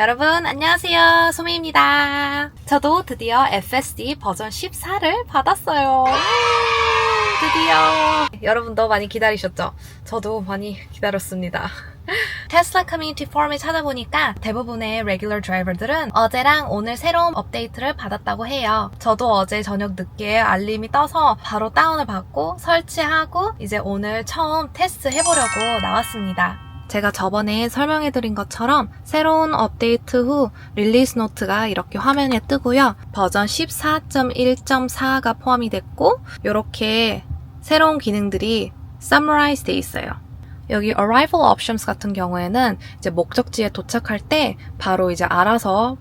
여러분 안녕하세요, 소미입니다. 저도 드디어 FSD 버전 14를 받았어요. 드디어. 여러분도 많이 기다리셨죠? 저도 많이 기다렸습니다. 테슬라 커뮤니티 포럼에 찾아보니까 대부분의 레귤러 드라이버들은 어제랑 오늘 새로운 업데이트를 받았다고 해요. 저도 어제 저녁 늦게 알림이 떠서 바로 다운을 받고 설치하고 이제 오늘 처음 테스트 해보려고 나왔습니다. 제가 저번에 설명해드린 것처럼 새로운 업데이트 후 릴리스 노트가 이렇게 화면에 뜨고요. 버전 14.1.4가 포함이 됐고 이렇게 새로운 기능들이 summarize 돼 있어요. 여기 arrival options 같은 경우에는 이제 목적지에 도착할 때 바로 이제 알아서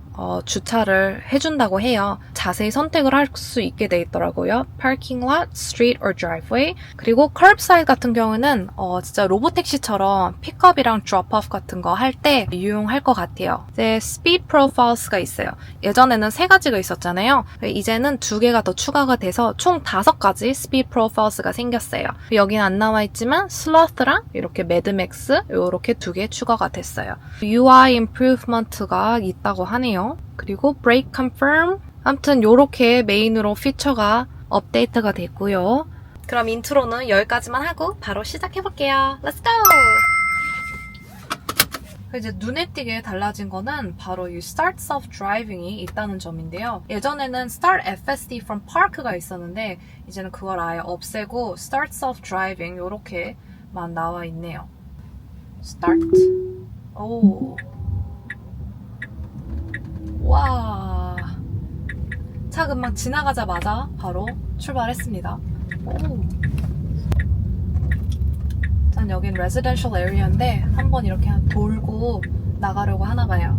주차를 해준다고 해요. 자세히 선택을 할 수 있게 돼 있더라고요. parking lot, street or driveway. 그리고 curbside 같은 경우는 진짜 로보택시처럼 픽업이랑 드롭오프 같은 거 할 때 유용할 것 같아요. 이제 speed profiles가 있어요. 예전에는 3가지가 있었잖아요. 이제는 2개가 더 추가가 돼서 총 5가지 speed profiles가 생겼어요. 여기는 안 나와 있지만 슬러스랑 이렇게 매드맥스 이렇게 2개 추가가 됐어요. UI improvement가 있다고 하네요. 그리고 brake confirm. 아무튼 요렇게 메인으로 피처가 업데이트가 됐고요. 그럼 인트로는 여기까지만 하고 바로 시작해볼게요. Let's go! 이제 눈에 띄게 달라진 거는 바로 이 Start Self Driving이 있다는 점인데요. 예전에는 Start FSD from Park가 있었는데 이제는 그걸 아예 없애고 Start Self Driving 요렇게만 나와 있네요. Start. 오. 와. 차 금방 지나가자마자 바로 출발했습니다. 오. 전 여긴 레지던셜 에리어인데 한번 이렇게 돌고 나가려고 하나봐요.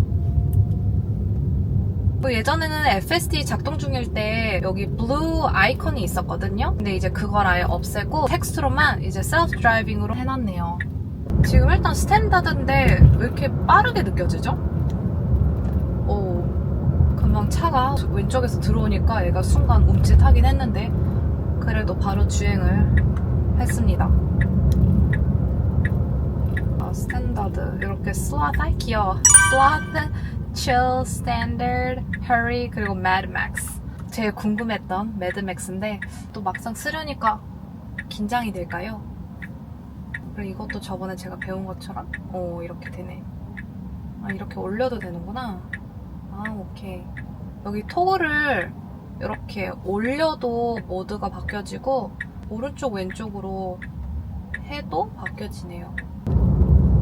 예전에는 FSD 작동 중일 때 여기 블루 아이콘이 있었거든요. 근데 이제 그걸 아예 없애고 텍스트로만 이제 셀프 드라이빙으로 해놨네요. 지금 일단 스탠다드인데 왜 이렇게 빠르게 느껴지죠? 오, 금방 차가 왼쪽에서 들어오니까 얘가 순간 움찔하긴 했는데 그래도 바로 주행을 했습니다. 스탠다드 이렇게 슬라트 귀여워. 슬라트, chill, standard, hurry 그리고 mad max. 제일 궁금했던 mad max인데 또 막상 쓰려니까 긴장이 될까요? 그리고 이것도 저번에 제가 배운 것처럼 이렇게 되네. 아, 이렇게 올려도 되는구나. 아, 오케이. 여기 토글을 이렇게 올려도 모드가 바뀌어지고 오른쪽 왼쪽으로 해도 바뀌어지네요.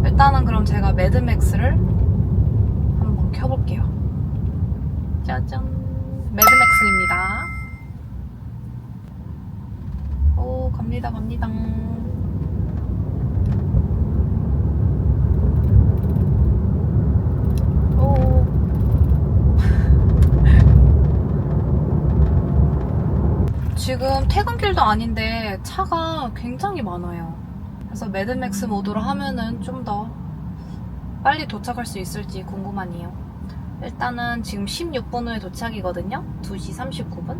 일단은 그럼 제가 매드맥스를 한번 켜볼게요. 짜잔, 매드맥스입니다. 오, 갑니다. 오. 지금 퇴근길도 아닌데 차가 굉장히 많아요. 그래서 매드맥스 모드로 하면은 좀 더 빨리 도착할 수 있을지 궁금하네요. 일단은 지금 16분 후에 도착이거든요. 2시 39분.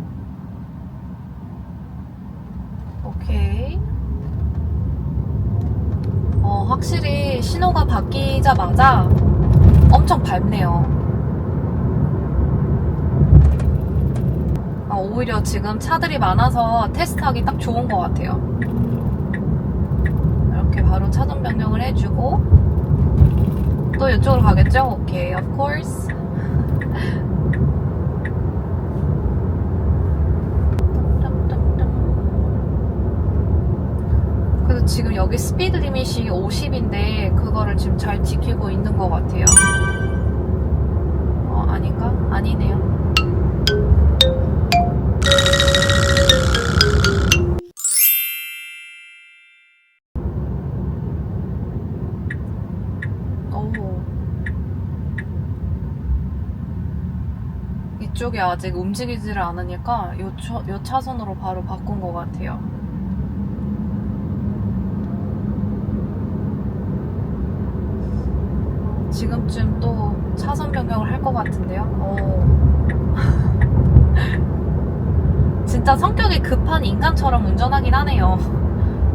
오케이. 확실히 신호가 바뀌자마자 엄청 밝네요. 오히려 지금 차들이 많아서 테스트하기 딱 좋은 것 같아요. 이렇게 바로 차선 변경을 해주고 또 이쪽으로 가겠죠? 오케이, of course. 그래서 지금 여기 스피드 리밋이 50인데 그거를 지금 잘 지키고 있는 것 같아요. 아닌가? 아니네요. 이쪽이 아직 움직이지를 않으니까 요 차선으로 바로 바꾼 것 같아요. 지금쯤 또 차선 변경을 할 것 같은데요. 진짜 성격이 급한 인간처럼 운전하긴 하네요.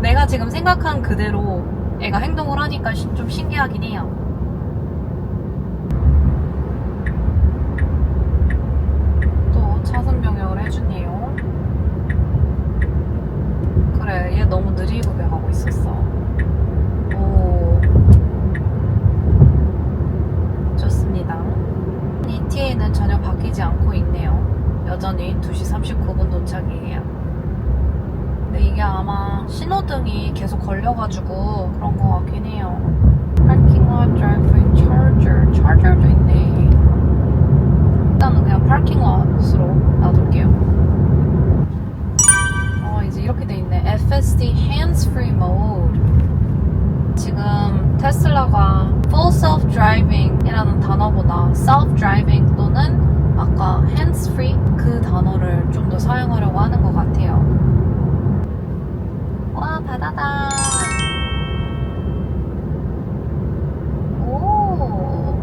내가 지금 생각한 그대로 애가 행동을 하니까 좀 신기하긴 해요. 해주네요. 그래, 얘 너무 느리게 가고 있었어. 오, 좋습니다. ETA는 전혀 바뀌지 않고 있네요. 여전히 2시 39분 도착이에요. 근데 이게 아마 신호등이 계속 걸려가지고 그런 거 같긴 해요. Parking lot drive-thru charger. charger도 있네. 일단은 그냥 파킹 롯으로 놔둘게요. 이제 이렇게 돼 있네. FSD hands-free mode. 지금 테슬라가 full self-driving 이라는 단어보다 self-driving 또는 아까 hands-free 그 단어를 좀 더 사용하려고 하는 것 같아요. 와, 바다다. 오.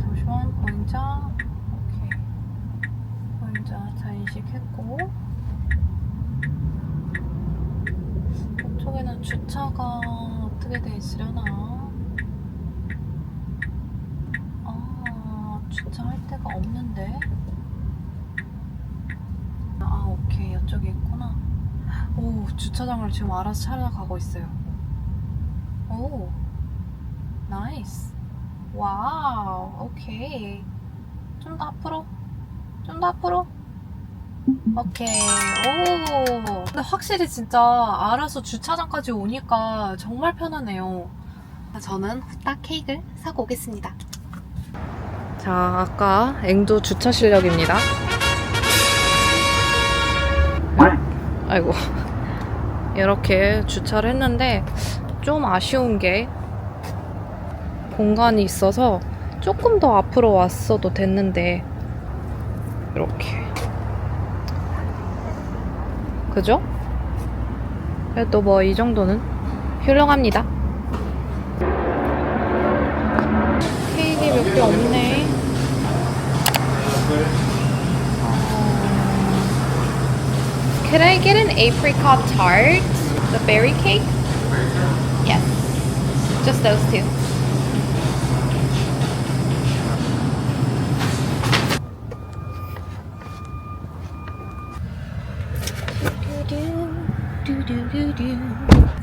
잠시만, 보행자. 오케이. 보행자 자 인식했고. 이쪽에는 주차가 어떻게 돼 있으려나? 주차할 데가 없는데? 오케이. 이쪽에 있구나. 오, 주차장을 지금 알아서 찾아가고 있어요. 오, 나이스. 와우, 오케이. 좀 더 앞으로. 좀 더 앞으로. 오케이. 오. 근데 확실히 진짜 알아서 주차장까지 오니까 정말 편하네요. 저는 후딱 케이크를 사고 오겠습니다. 자, 아까 앵두 주차 실력입니다. 아이고. 이렇게 주차를 했는데 좀 아쉬운 게 공간이 있어서 조금 더 앞으로 왔어도 됐는데 이렇게. 그죠? 그래도 뭐 이 정도는 훌륭합니다. 케이크 몇 개 없네. Could I get an apricot tart? The berry cake? Yes. Just those two.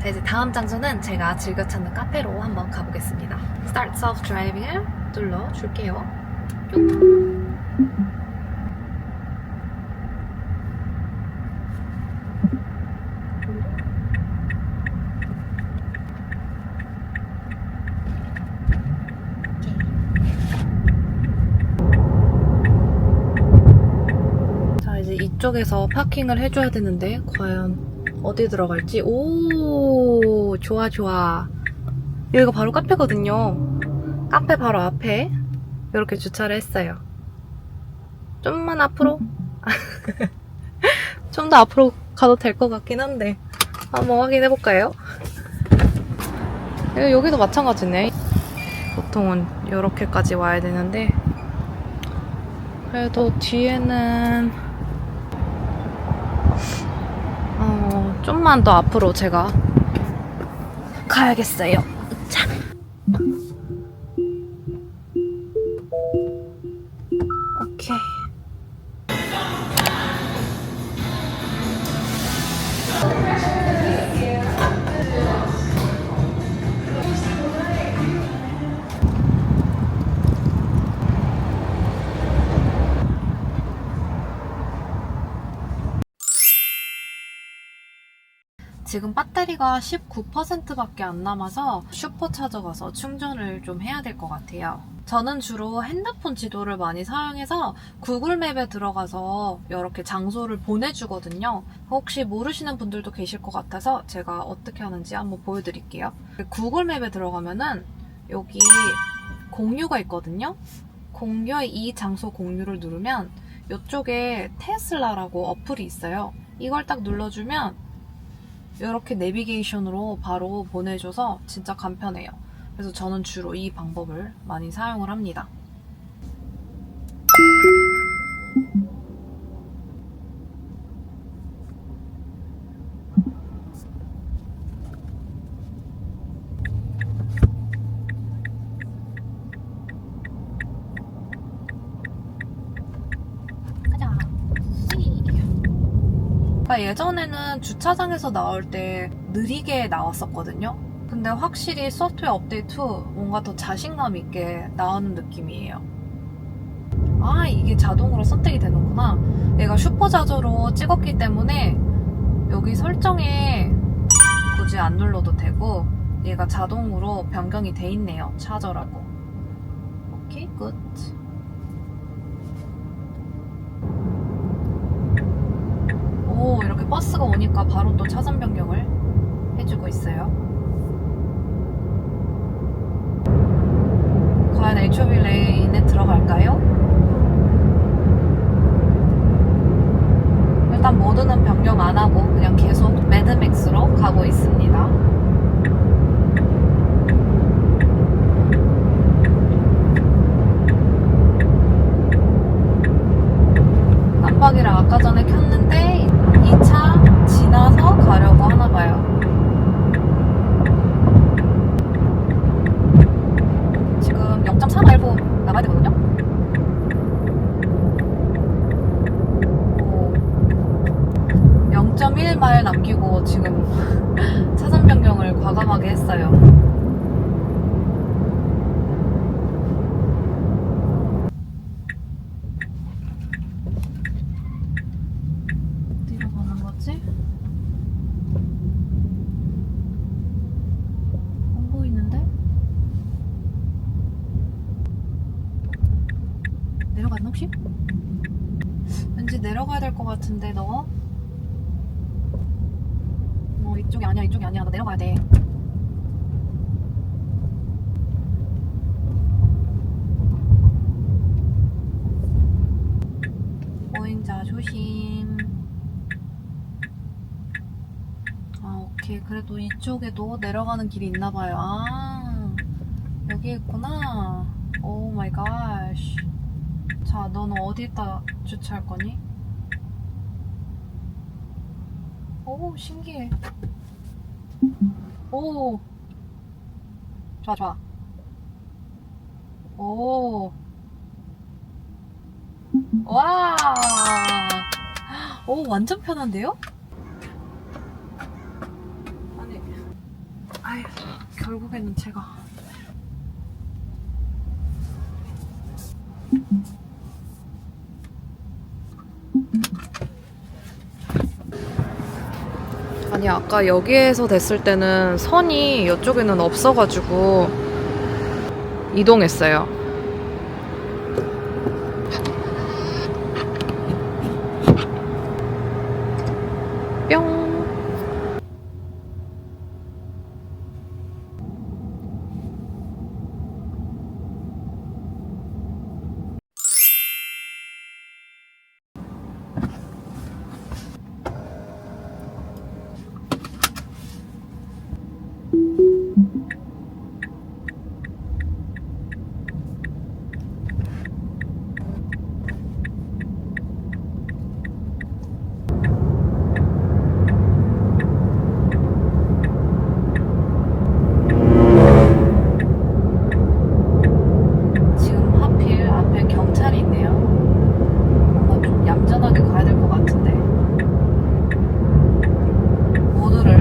자, 이제 다음 장소는 제가 즐겨 찾는 카페로 한번 가보겠습니다. Start self-driving을 눌러줄게요. 자, 이제 이쪽에서 파킹을 해줘야 되는데 과연 어디 들어갈지. 오, 좋아 좋아. 여기가 바로 카페거든요. 카페 바로 앞에 이렇게 주차를 했어요. 좀만 앞으로 좀 더 앞으로 가도 될 것 같긴 한데 한번 확인해볼까요? 여기도 마찬가지네. 보통은 이렇게까지 와야 되는데 그래도 뒤에는 좀만 더 앞으로 제가 가야겠어요. 자. 오케이. 지금 배터리가 19%밖에 안 남아서 슈퍼차저 가서 충전을 좀 해야 될 것 같아요. 저는 주로 핸드폰 지도를 많이 사용해서 구글 맵에 들어가서 이렇게 장소를 보내주거든요. 혹시 모르시는 분들도 계실 것 같아서 제가 어떻게 하는지 한번 보여드릴게요. 구글 맵에 들어가면은 여기 공유가 있거든요. 공유의 이 장소 공유를 누르면 이쪽에 테슬라라고 어플이 있어요. 이걸 딱 눌러주면 이렇게 내비게이션으로 바로 보내줘서 진짜 간편해요. 그래서 저는 주로 이 방법을 많이 사용을 합니다. 그러니까 예전에는 주차장에서 나올 때 느리게 나왔었거든요. 근데 확실히 소프트웨어 업데이트 후 뭔가 더 자신감 있게 나오는 느낌이에요. 아, 이게 자동으로 선택이 되는구나. 얘가 슈퍼자조로 찍었기 때문에 여기 설정에 굳이 안 눌러도 되고 얘가 자동으로 변경이 돼 있네요. 차저라고. 오케이, 굿. 오, 이렇게 버스가 오니까 바로 또 차선 변경을 해주고 있어요. 과연 HOV 레인에 들어갈까요? 일단 모드는 변경 안 하고 그냥 계속 매드맥스로 가고 있습니다. 깜빡이를 아까 전에 켰는데 2차 지나서 가려고 하나봐요. 지금 0.3 알고 나가야 되거든요. 0.1마일 남기고 지금 차선 변경을 과감하게 했어요. 어디로 가는 거지? 안 보이는데? 내려가나 혹시? 왠지 내려가야 될 것 같은데 너? 이쪽이 아니야, 이쪽이 아니야. 나 내려가야 돼. 보행자 조심. 아, 오케이. 그래도 이쪽에도 내려가는 길이 있나봐요. 아, 여기 있구나. 오 마이 갓. 자, 너는 어디에다 주차할 거니? 오, 신기해. 오, 좋아, 좋아. 오, 와, 오, 완전 편한데요? 아니, 아휴, 결국에는 제가. 아니, 아까 여기에서 됐을 때는 선이 이쪽에는 없어가지고 이동했어요. 뿅.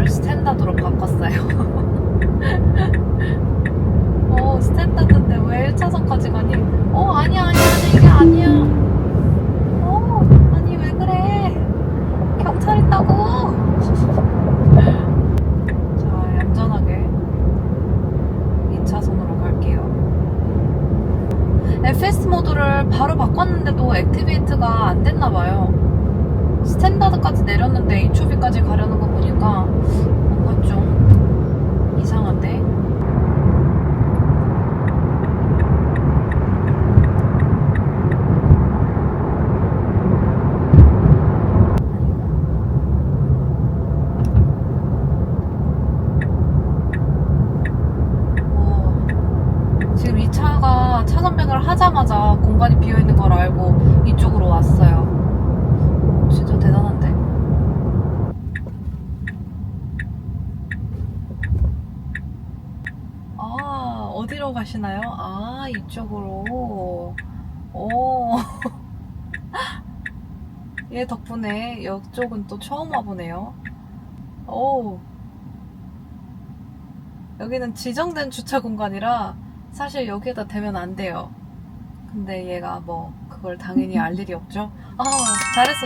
스탠다드로 바꿨어요. 스탠다드인데 왜 1차선까지 가니? 아니야, 이게 아니야. 아니, 왜 그래? 경찰 있다고. 자, 얌전하게 2차선으로 갈게요. FSD 모드를 바로 바꿨는데도 액티베이트가 안 됐나봐요. 스탠다드까지 내렸는데 HOV까지 가려는 거 보니까 뭔가 좀 이상한데? 지금 이 차가 차선 변경을 하자마자 공간이 비어있는 걸 알고 이쪽으로 왔어요. 진짜 대단한데? 어디로 가시나요? 이쪽으로. 얘 덕분에 이쪽은 또 처음 와보네요. 오, 여기는 지정된 주차 공간이라 사실 여기에다 대면 안 돼요. 근데 얘가 뭐 그걸 당연히 알 일이 없죠. 아,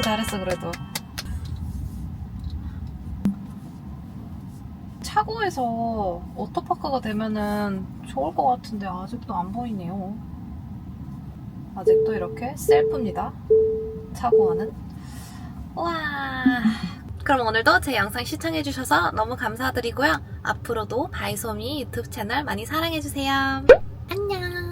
잘했어 그래도. 차고에서 오토파크가 되면은 좋을 것 같은데 아직도 안 보이네요. 아직도 이렇게 셀프입니다. 차고 안은. 와. 그럼 오늘도 제 영상 시청해주셔서 너무 감사드리고요. 앞으로도 바이소미 유튜브 채널 많이 사랑해주세요. 안녕.